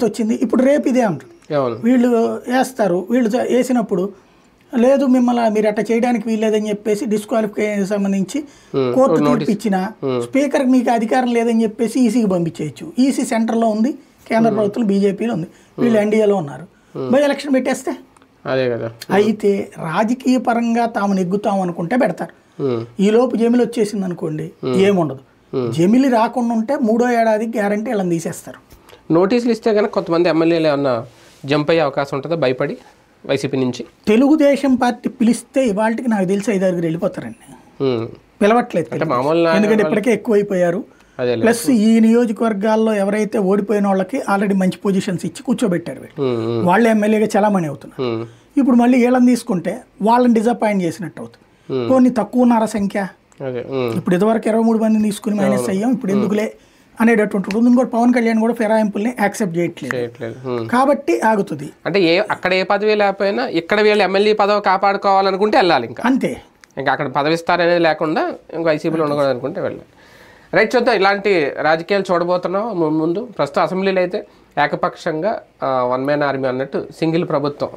వచ్చింది. ఇప్పుడు రేపు ఇదే అంటారు, అవును వీళ్ళు వేస్తారు. వీళ్ళు వేసినప్పుడు లేదు మిమ్మల్ని మీరు అట్లా చేయడానికి వీల్లేదని చెప్పేసి డిస్క్వాలిఫికేషన్ సంబంధించి కోర్టు తీర్పు ఇచ్చిన స్పీకర్కి మీకు అధికారం లేదని చెప్పేసి ఈసీకి పంపించేయచ్చు. ఈసీ సెంటర్లో ఉంది, కేంద్ర ప్రభుత్వం బీజేపీలో ఉంది, వీళ్ళు ఎన్డీఏలో ఉన్నారు. బై ఎలక్షన్ పెట్టేస్తే అదే కదా. అయితే రాజకీయ పరంగా తాము నెగ్గుతాం అనుకుంటే పెడతారు. ఈ లోపు జమిలి వచ్చేసింది అనుకోండి ఏముండదు. జమిలి రాకుండా ఉంటే 3వ ఏడాదికి గ్యారంటీ వాళ్ళని తీసేస్తారు. నోటీసులు ఇస్తే కనుక కొంతమంది ఎమ్మెల్యేలు ఏమన్నా జంప్ అయ్యే అవకాశం ఉంటుందా భయపడి వైసీపీ నుంచి? తెలుగుదేశం పార్టీ పిలిస్తే ఇవాళకి నాకు తెలిసి 5-6 వెళ్ళిపోతారండి. పిలవట్లేదు ఎందుకంటే ఇప్పటికే ఎక్కువైపోయారు. ప్లస్ ఈ నియోజకవర్గాల్లో ఎవరైతే ఓడిపోయిన వాళ్ళకి ఆల్రెడీ మంచి పొజిషన్స్ ఇచ్చి కూర్చోబెట్టారు. వాళ్ళే ఎమ్మెల్యేగా చలామణి అవుతున్నారు. ఇప్పుడు మళ్ళీ వీళ్ళని తీసుకుంటే వాళ్ళని డిసప్పాయింట్ చేసినట్టు అవుతుంది. కొన్ని తక్కువ ఉన్నారా సంఖ్య? ఇప్పుడు ఇదివరకు 23 మందిని తీసుకుని మైనస్ అయ్యాం, ఇప్పుడు ఎందుకులే అనేటటువంటి ఉంటుంది. ఇంకోటి పవన్ కళ్యాణ్ కూడా ఫిరాయింపుల్ని యాక్సెప్ట్ చేయట్లేదు కాబట్టి ఆగుతుంది. అంటే అక్కడ ఏ పదవి లేకపోయినా ఇక్కడ వీళ్ళు ఎమ్మెల్యే పదవి కాపాడుకోవాలనుకుంటే వెళ్ళాలి, ఇంకా అంతే. ఇంకా అక్కడ పదవి ఇస్తారనేది లేకుండా ఇంకా వైసీపీలో ఉండకూడదు అనుకుంటే వెళ్ళాలి. రైట్, చూద్దాం ఇలాంటి రాజకీయాలు చూడబోతున్నాం ముందు. ప్రస్తుతం అసెంబ్లీలో అయితే ఏకపక్షంగా వన్ మ్యాన్ ఆర్మీ అన్నట్టు సింగిల్ ప్రభుత్వం